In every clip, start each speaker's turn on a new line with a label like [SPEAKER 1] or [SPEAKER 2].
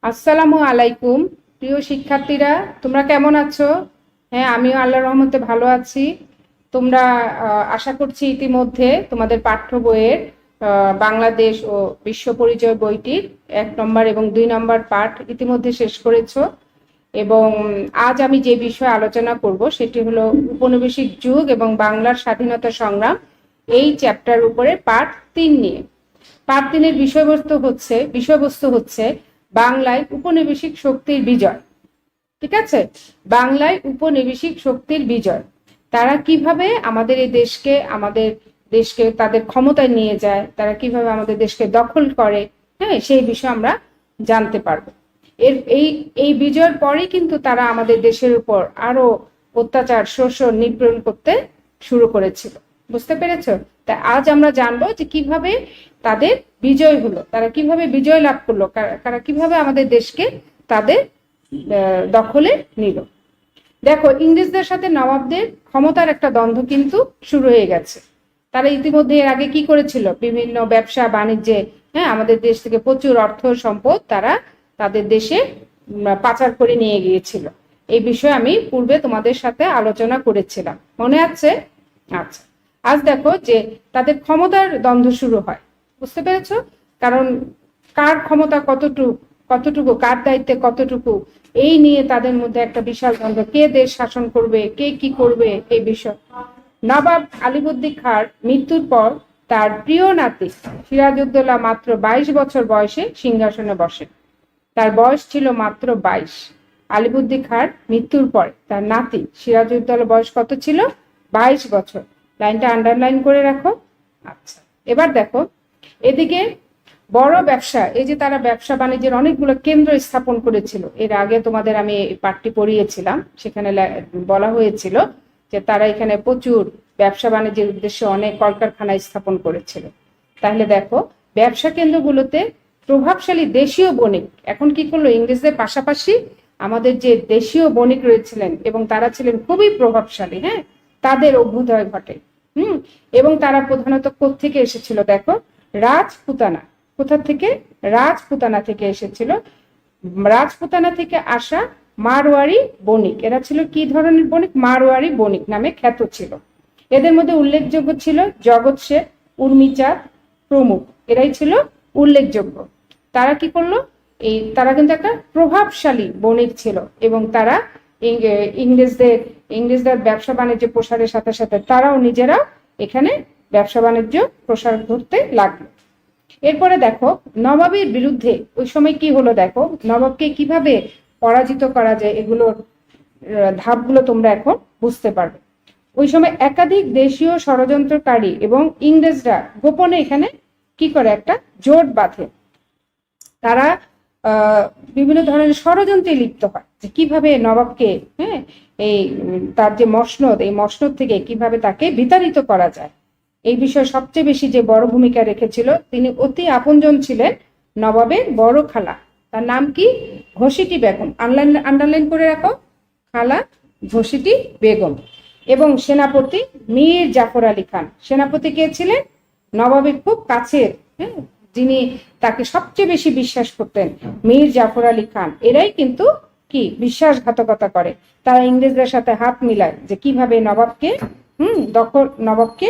[SPEAKER 1] আসসালামু আলাইকুম। প্রিয় শিক্ষার্থীরা, তোমরা কেমন আছো? হ্যাঁ, আমিও আল্লাহর রহমতে ভালো আছি। তোমরা আশা করছি ইতিমধ্যে তোমাদের পাঠ্য বইয়ের বাংলাদেশ ও বিশ্ব পরিচয় বইটির 1 নম্বর এবং 2 নম্বর পাঠ ইতিমধ্যে শেষ করেছো। এবং আজ আমি যে বিষয়ে আলোচনা করব সেটি হলো উপনিবেশিক যুগ এবং বাংলার স্বাধীনতা সংগ্রাম, এই চ্যাপ্টার উপরে পাঠ 3 নিয়ে। পাঠ 3-এর বিষয়বস্তু হচ্ছে বাংলায় উপনিবেশিক শক্তির বিজয়। ঠিক আছে, বাংলায় উপনিবেশিক শক্তির বিজয়। তারা কিভাবে আমাদের এই দেশকে তাদের ক্ষমতায় নিয়ে যায়, তারা কিভাবে আমাদের দেশকে দখল করে, হ্যাঁ, সেই বিষয়ে আমরা জানতে পারবো। এই বিজয়ের পরেই কিন্তু তারা আমাদের দেশের উপর আরো অত্যাচার, শোষণ, নিপীড়ন করতে শুরু করেছিল। বুঝতে পেরেছো? তা আজ আমরা জানবো যে কিভাবে তাদের বিজয় হলো, তারা কিভাবে বিজয় লাভ করলো, তারা কিভাবে আমাদের দেশকে তাদের দখলে নিল। দেখো, ইংরেজদের সাথে নবাবদের ক্ষমতার একটা দ্বন্দ্ব কিন্তু শুরু হয়ে গেছে। তারা ইতিমধ্যে এর আগে কি করেছিল, বিভিন্ন ব্যবসা বাণিজ্যে, হ্যাঁ, আমাদের দেশ থেকে প্রচুর অর্থ সম্পদ তারা তাদের দেশে পাচার করে নিয়ে গিয়েছিল। এই বিষয়ে আমি পূর্বে তোমাদের সাথে আলোচনা করেছিলাম, মনে আছে? আচ্ছা, আজ দেখো যে তাদের ক্ষমতার দ্বন্দ্ব শুরু হয়। বুঝতে পেরেছো? কারণ কার ক্ষমতা কতটুকু, কার দায়িত্বে কতটুকু, এই নিয়ে তাদের মধ্যে একটা বিশাল দ্বন্দ্ব। কে দেশ শাসন করবে, কে কি করবে, এই বিষয়। নবাব আলিবর্দী খাঁর মৃত্যুর পর তার প্রিয় নাতি সিরাজউদ্দৌলা মাত্র 22 বছর বয়সে সিংহাসনে বসেন। তার বয়স ছিল মাত্র 22। আলিবর্দী খাঁর মৃত্যুর পর তার নাতি সিরাজউদ্দৌলা বয়স কত ছিল? 22 বছর। লাইনটা আন্ডারলাইন করে রাখো। আচ্ছা, এবার দেখো, এদিকে বড় ব্যবসা, এই যে তারা ব্যবসা বাণিজ্যের অনেকগুলো কেন্দ্র স্থাপন করেছিল। এর আগে তোমাদের আমি পাঠটি পড়িয়েছিলাম, সেখানে বলা হয়েছিল যে তারা এখানে প্রচুর ব্যবসা বাণিজ্যের উদ্দেশ্যে অনেক কলকারখানা স্থাপন করেছিল। তাহলে দেখো, ব্যবসা কেন্দ্রগুলোতে প্রভাবশালী দেশীয় বণিক এখন কি করলো, ইংরেজদের পাশাপাশি আমাদের যে দেশীয় বণিক রয়েছিলেন এবং তারা ছিলেন খুবই প্রভাবশালী, হ্যাঁ, তাদের অভ্যুদয় ঘটে। এবং তারা প্রধানত কোত্থেকে এসেছিল দেখো, রাজপুতানা। কোথা থেকে? রাজপুতানা থেকে এসেছিল। রাজপুতানা থেকে আসা মারওয়ারি বণিক। এরা ছিল কি ধরনের বণিক? মারওয়ারি বণিক নামে খ্যাত ছিল। এদের মধ্যে উল্লেখযোগ্য ছিল জগৎ শেঠ, উর্মিচাঁদ প্রমুখ। এরাই ছিল উল্লেখযোগ্য। তারা কি করলো, তারা কিন্তু একটা প্রভাবশালী বণিক ছিল এবং তারা ইংরেজদের ব্যবসা বাণিজ্য প্রসারের সাথে সাথে তারাও নিজেরা এখানে ব্যবসা বাণিজ্য প্রসার করতে লাগলো। এরপরে দেখো, নবাবের বিরুদ্ধে ওই সময় কি হলো দেখো, নবাবকে কিভাবে পরাজিত করা যায়, এগুলোর ধাপগুলো তোমরা এখন বুঝতে পারবে। ওই সময় একাধিক দেশীয় ষড়যন্ত্রকারী এবং ইংরেজরা গোপনে এখানে কি করে, একটা জোট বাঁধে। তারা বিভিন্ন ধরনের ষড়যন্ত্রে লিপ্ত হয় যে কিভাবে নবাবকে, হ্যাঁ, তার যে মসনদ, এই মসনদ থেকে কিভাবে তাকে বিতাড়িত করা যায়। এই বিষয়ে সবচেয়ে বেশি যে বড় ভূমিকা রেখেছিল, তিনি অতি আপনজন ছিলেন নবাবের বড় খালা। তার নাম কি? ঘসিটি বেগম। আন্ডারলাইন করে রাখো, খালা ঘসিটি বেগম। এবং সেনাপতি মীর জাফর আলী খান। সেনাপতি কে ছিলেন? নবাবের খুব কাছের, হ্যাঁ, যিনি তাকে সবচেয়ে বেশি বিশ্বাস করতেন, মীর জাফর আলী খান। এরাই কিন্তু কি বিশ্বাসঘাতকতা করে। তারা ইংরেজদের সাথে হাত মিলায় যে কিভাবে নবাবকে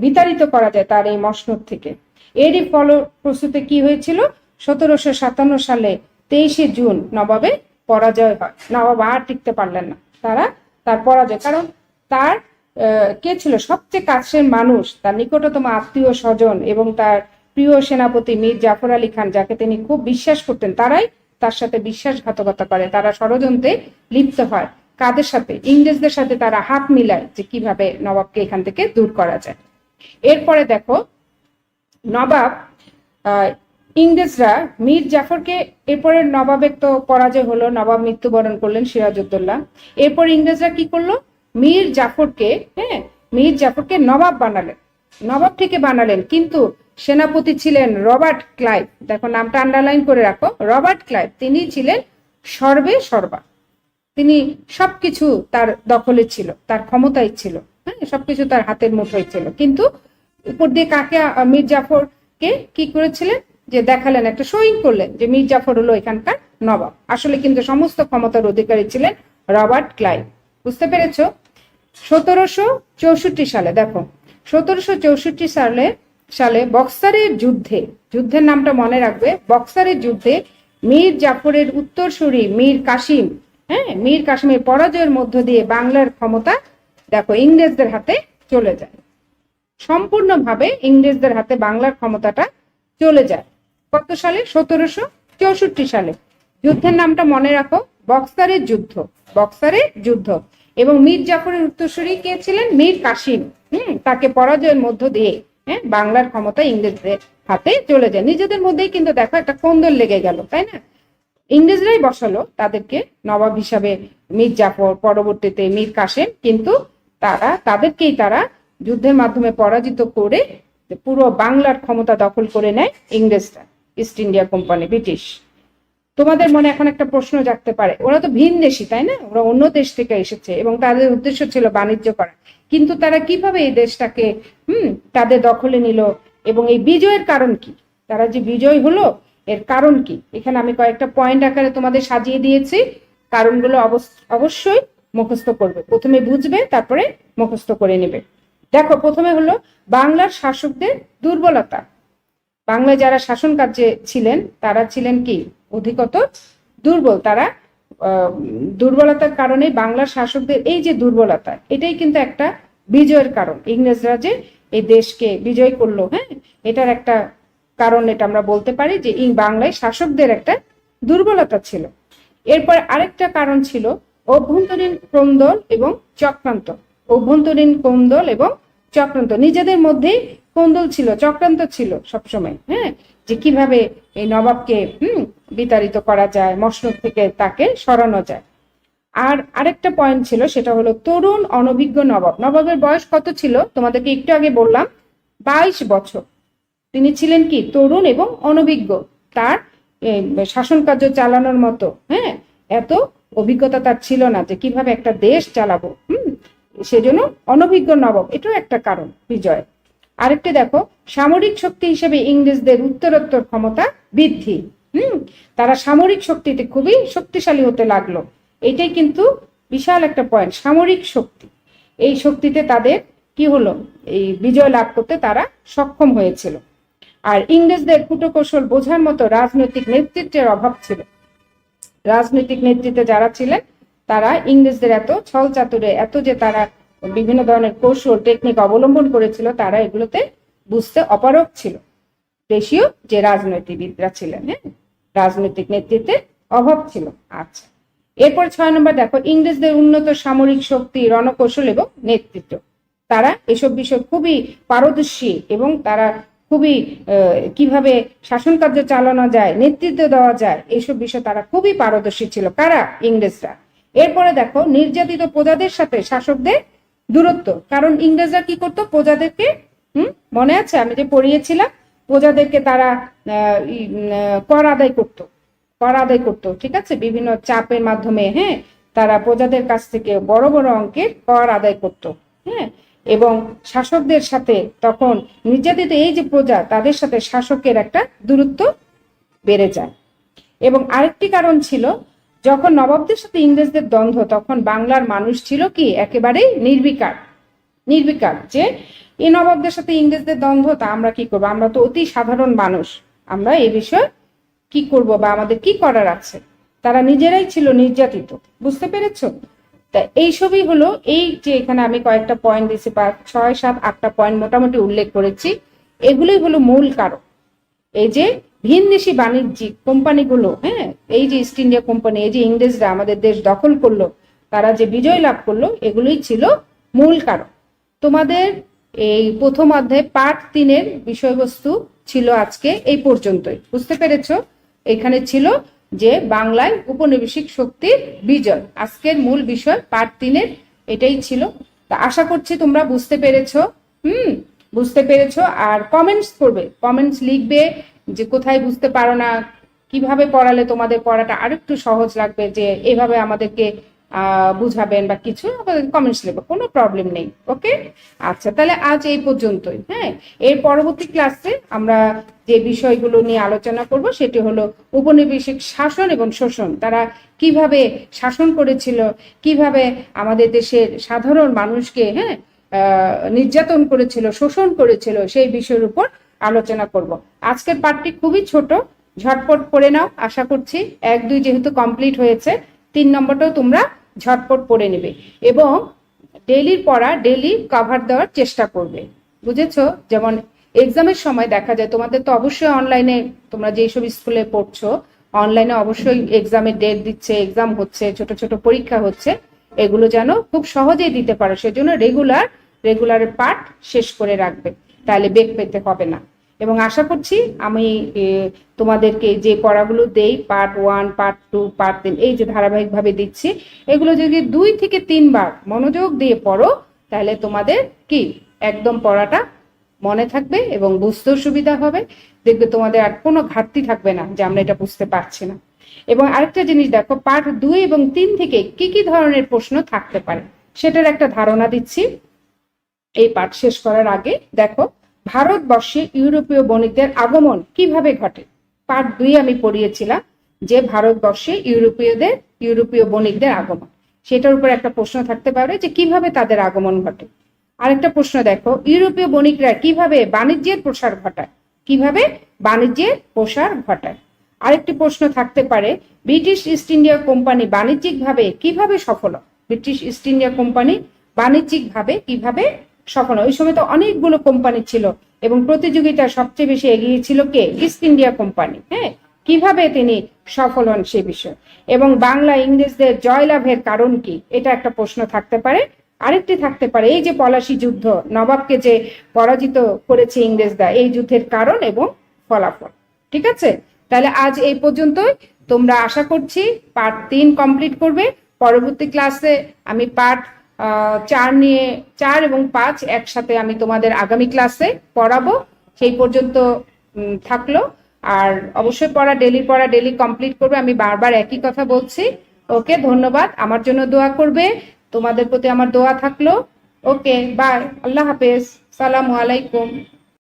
[SPEAKER 1] বিতাড়িত করা যায় তার এই মসনদ থেকে। এরই ফলপ্রসূতে কি হয়েছিল, 1757 সালে 23শে জুন নবাবের পরাজয় হয়। নবাব আর টিকতে পারলেন না, তার পরাজয়। কারণ তার কে ছিল সবচেয়ে কাছের মানুষ, তার নিকটতম আত্মীয় স্বজন এবং তার প্রিয় সেনাপতি মীর জাফর আলী খান, যাকে তিনি খুব বিশ্বাস করতেন, তারাই তার সাথে বিশ্বাসঘাতকতা করে। তারা ষড়যন্ত্রে লিপ্ত হয়। কাদের সাথে? ইংরেজদের সাথে তারা হাত মিলায় যে কিভাবে নবাবকে এখান থেকে দূর করা যায়। এরপরে দেখো, নবাব ইংরেজরা মীর জাফরকে, এরপরে নবাবের তো পরাজয় হলো, নবাব মৃত্যুবরণ করলেন সিরাজউদ্দৌলা। এরপর ইংরেজরা কি করলো, মীর জাফরকে নবাব বানালেন। কিন্তু সেনাপতি ছিলেন রবার্ট ক্লাইভ। দেখো, নামটা আন্ডারলাইন করে রাখো, রবার্ট ক্লাইভ। তিনি ছিলেন সর্বে সর্বা। তিনি সবকিছু তার দখলে ছিল, তার ক্ষমতায় ছিল, হ্যাঁ, সবকিছু তার হাতের মুঠোয় ছিল। কিন্তু উপর দিয়ে কাকে, মীর জাফরকে কি করেছিলেন? যে দেখালেন, একটা সই করলেন যে মীর জাফর হলো এখানকার নবাব। আসলে কিন্তু সমস্ত ক্ষমতার অধিকারী ছিলেন রবার্ট ক্লাইভ। বুঝতে পেরেছো? 1764 সালে, দেখো 1764 সালে বক্সারের যুদ্ধের নামটা মনে রাখবে, বক্সারের যুদ্ধে মীর জাফরের উত্তরসূরি মীর কাসিম, মীর কাসিমের পরাজয়ের মধ্য দিয়ে বাংলার ক্ষমতা দেখো ইংরেজদের হাতে চলে যায়। সম্পূর্ণভাবে ইংরেজদের হাতে বাংলার ক্ষমতাটা চলে যায়। কত সালে? 1764 সালে। যুদ্ধের নামটা মনে রাখো, বক্সারের যুদ্ধ। এবং মীর জাফরের উত্তরসূরি কে ছিলেন? মীর কাসিম। তাকে পরাজয়ের মধ্য দিয়ে বাংলার ক্ষমতা ইংরেজদের হাতে চলে যায়। নিজেদের মধ্যেই কিন্তু দেখো একটা কোন্দল লেগে গেল, তাই না? ইংরেজরাই বসালো তাদেরকে নবাব হিসাবে, মীর জাফর, পরবর্তীতে মীর কাসেম, কিন্তু তাদেরকেই তারা যুদ্ধের মাধ্যমে পরাজিত করে পুরো বাংলার ক্ষমতা দখল করে নেয় ইংরেজরা, ইস্ট ইন্ডিয়া কোম্পানি, ব্রিটিশ। তোমাদের মনে এখন একটা প্রশ্ন জাগতে পারে, ওরা তো ভিনদেশী, তাই না? ওরা অন্য দেশ থেকে এসেছে এবং তাদের উদ্দেশ্য ছিল বাণিজ্য করা, কিন্তু তারা কিভাবে এই দেশটাকে তাদের দখলে নিল এবং এই বিজয়ের কারণ কি? তারা যে বিজয় হলো এর কারণ কি? এখানে আমি কয়েকটা পয়েন্ট আকারে তোমাদের সাজিয়ে দিয়েছি। কারণগুলো অবশ্যই মুখস্থ করবে, প্রথমে বুঝবে তারপরে মুখস্থ করে নেবে। দেখো, প্রথমে হলো বাংলার শাসকদের দুর্বলতা। বাংলায় যারা শাসন কার্যে ছিলেন তারা ছিলেন কি? অধিকতর দুর্বল। তারা দুর্বলতার কারণে বাংলার শাসকদের এই যে দুর্বলতা, এটাই কিন্তু একটা বিজয়ের কারণ। ইংরেজরা যে এই দেশকে বিজয় করলো, এটার একটা কারণ এটা আমরা বলতে পারি যে বাংলায় শাসকদের একটা দুর্বলতা ছিল। এরপর আরেকটা কারণ ছিল অভ্যন্তরীণ কোন্দল এবং চক্রান্ত। নিজেদের মধ্যেই কোন্দল ছিল, চক্রান্ত ছিল সবসময়, যে কিভাবে এই নবাবকে বিতাড়িত করা যায়, মসনদ থেকে তাকে সরানো যায়। আর আরেকটা পয়েন্ট ছিল, সেটা হলো তরুণ অনভিজ্ঞ নবাব। নবাবের বয়স কত ছিল? তোমাদেরকে একটু আগে বললাম, 22 বছর। তিনি ছিলেন কি? তরুণ এবং অনভিজ্ঞ। তার শাসন কার্য চালানোর মতো এত অভিজ্ঞতা তার ছিল না যে কিভাবে একটা দেশ চালাবো। সেজন্য অনভিজ্ঞ নবাব, এটাও একটা কারণ বিজয়। আরেকটি দেখো, সামরিক শক্তি হিসেবে ইংরেজদের উত্তরোত্তর ক্ষমতা বৃদ্ধি। তারা সামরিক শক্তিতে খুবই শক্তিশালী হতে লাগলো। এটাই কিন্তু বিশাল একটা পয়েন্ট, সামরিক শক্তি। এই শক্তিতে তাদের কি হলো? এই বিজয় লাভ করতে তারা সক্ষম হয়েছিল। আর ইংরেজদের কূটকৌশল বোঝার মতো রাজনৈতিক নেতৃত্বের অভাব ছিল। রাজনৈতিক নেতৃত্বে যারা ছিলেন তারা ইংরেজদের এত ছল চাতুরে, এত যে তারা বিভিন্ন ধরনের কৌশল টেকনিক অবলম্বন করেছিল, তারা এগুলোতে বুঝতে অপারগ ছিল। দেশীয় যে রাজনীতিবিদরা ছিলেন, রাজনৈতিক নেতৃত্বের অভাব ছিল। আচ্ছা, এরপর 6 নম্বর দেখো, ইংরেজদের উন্নত সামরিক শক্তি, রণকৌশল এবং নেতৃত্ব। তারা এসব বিষয় খুবই পারদর্শী এবং তারা খুবই কিভাবে শাসন কার্য চালানো যায়, নেতৃত্ব দেওয়া যায়, এইসব বিষয় তারা খুবই পারদর্শী ছিল। কারা? ইংরেজরা। এরপরে দেখো, নির্যাতিত প্রজাদের সাথে শাসকদের দূরত্ব। কারণ ইংরেজরা কি করতো? প্রজাদেরকে, মনে আছে আমি যে পড়িয়েছিলাম, প্রজাদেরকে তারা কর আদায় করতো, ঠিক আছে, বিভিন্ন চাপের মাধ্যমে তারা প্রজাদের কাছ থেকে বড় বড় অঙ্কের কর আদায় করতো। এবং শাসকদের সাথে তখন নির্যাতিত এই যে প্রজা, তাদের সাথে শাসকের একটা দূরত্ব বেড়ে যায়। এবং আরেকটি কারণ ছিল, যখন নবাবদের সাথে ইংরেজদের দ্বন্দ্ব, তখন বাংলার মানুষ ছিল কি? একেবারেই নির্বিকার যে এই নবাবদের সাথে ইংরেজদের দ্বন্দ্ব, তা আমরা কি করবো? আমরা তো অতি সাধারণ মানুষ, আমরা এই বিষয়ে কি করব বা আমাদের কি করার আছে? তারা নিজেরাই ছিল নির্যাতিত। বুঝতে পেরেছো? তা এইসবই হলো, এই যে এখানে আমি কয়েকটা পয়েন্ট দিয়েছি, 6, 7, 8টা পয়েন্ট মোটামুটি উল্লেখ করেছি, এগুলোই হলো মূল কারণ। এই যে ভিনদেশি বাণিজ্যিক কোম্পানিগুলো, এই যে ইস্ট ইন্ডিয়া কোম্পানি, এই যে ইংরেজরা আমাদের দেশ দখল করলো, তারা যে বিজয় লাভ করলো, এগুলোই ছিল মূল কারণ। তোমাদের এই প্রথম অধ্যায় পার্ট 3-এর বিষয়বস্তু ছিল আজকে এই পর্যন্তই। বুঝতে পেরেছো? এখানে ছিল যে বাংলায় উপনিবেশিক শক্তির বিজয়, আজকের মূল বিষয় পার্ট 3-এর এটাই ছিল। তা আশা করছি তোমরা বুঝতে পেরেছো। বুঝতে পেরেছো। আর কমেন্টস করবে, কমেন্টস লিখবে যে কোথায় বুঝতে পারো না, কিভাবে পড়ালে তোমাদের পড়াটা আরেকটু সহজ লাগবে, যে এভাবে আমাদেরকে বুঝাবেন বা কিছু কমেন্টস লিখবো, কোনো প্রবলেম নেই। ওকে, আচ্ছা তাহলে আজ এই পর্যন্তই। হ্যাঁ, এর পরবর্তী ক্লাসে আমরা যে বিষয়গুলো নিয়ে আলোচনা করব সেটি হলো উপনিবেশিক শাসন এবং শোষণ, তারা কিভাবে শাসন করেছিল, কিভাবে আমাদের দেশের সাধারণ মানুষকে নির্যাতন করেছিল, শোষণ করেছিল, সেই বিষয়ের উপর আলোচনা করব। আজকের পাঠটি খুবই ছোট, ঝটপট পড়ে নাও। আশা করছি 1, 2 যেহেতু কমপ্লিট হয়েছে, 3 নম্বরটাও তোমরা ঝটপট পড়ে নেবে এবং ডেইলির পড়া ডেইলি কভার দেওয়ার চেষ্টা করবে। বুঝেছো? যেমন এক্সামের সময় দেখা যায় তোমাদের তো অবশ্যই অনলাইনে, তোমরা যেসব স্কুলে পড়ছো অনলাইনে অবশ্যই এক্সামের ডেট দিচ্ছে, এক্সাম হচ্ছে, ছোট ছোট পরীক্ষা হচ্ছে, এগুলো যেন খুব সহজেই দিতে পারো সেজন্য রেগুলার পাঠ শেষ করে রাখবে, তাহলে বেগ পেতে হবে না। এবং আশা করছি আমি তোমাদেরকে যে পড়াগুলো দেই, পার্ট 1, পার্ট 2, পার্ট 3, এই যে ধারাবাহিকভাবে দিচ্ছি, এগুলো যদি 2 থেকে 3 বার মনোযোগ দিয়ে পড়ো তাহলে তোমাদের কি একদম পড়াটা মনে থাকবে এবং বুঝতেও সুবিধা হবে। দেখবে তোমাদের আর কোনো ঘাটতি থাকবে না যে আমরা এটা বুঝতে পারছি না। এবং আরেকটা জিনিস দেখো, পার্ট 2 এবং 3 থেকে কি কি ধরনের প্রশ্ন থাকতে পারে সেটার একটা ধারণা দিচ্ছি এই পাঠ শেষ করার আগে। দেখো, ভারতবর্ষে ইউরোপীয় বণিকদের আগমন কিভাবে ঘটে। পার্ট 2 আমি পড়িয়েছিলাম যে ভারতবর্ষে ইউরোপীয় বণিকদের আগমন, সেটার উপর একটা প্রশ্ন থাকতে পারে যে কিভাবে তাদের আগমন ঘটে। আরেকটা প্রশ্ন দেখো, ইউরোপীয় বণিকরা কিভাবে বাণিজ্যের প্রসার ঘটায়। আরেকটি প্রশ্ন থাকতে পারে, ব্রিটিশ ইস্ট ইন্ডিয়া কোম্পানি বাণিজ্যিকভাবে কিভাবে সফল হয়। ব্রিটিশ ইস্ট ইন্ডিয়া কোম্পানি বাণিজ্যিকভাবে কিভাবে সফল হয়। ওই সময় তো অনেকগুলো কোম্পানি ছিল এবং প্রতিযোগিতা সবচেয়ে বেশি এগিয়ে ছিল কে? East India company. হ্যাঁ, কিভাবে তিনি সফল হন সে বিষয়। এবং বাংলা ইংরেজদের জয়লাভের কারণ কি, এটা একটা প্রশ্ন থাকতে পারে। আরেকটি থাকতে পারে, এই যে পলাশী যুদ্ধ, নবাবকে যে পরাজিত করেছে ইংরেজরা, এই যুদ্ধের কারণ এবং ফলাফল। ঠিক আছে, তাহলে আজ এই পর্যন্তই। তোমরা আশা করছি পার্ট 3 কমপ্লিট করবে। পরবর্তী ক্লাসে আমি পার্ট 4 এবং 5 একসাথে আমি তোমাদের আগামী ক্লাসে পড়াবো। সেই পর্যন্ত থাকলো। আর অবশ্যই পড়া ডেলি কমপ্লিট করবে, আমি বারবার একই কথা বলছি। ওকে, ধন্যবাদ। আমার জন্য দোয়া করবে, তোমাদের প্রতি আমার দোয়া থাকলো। ওকে, বাই, আল্লাহ হাফেজ, সালামু আলাইকুম।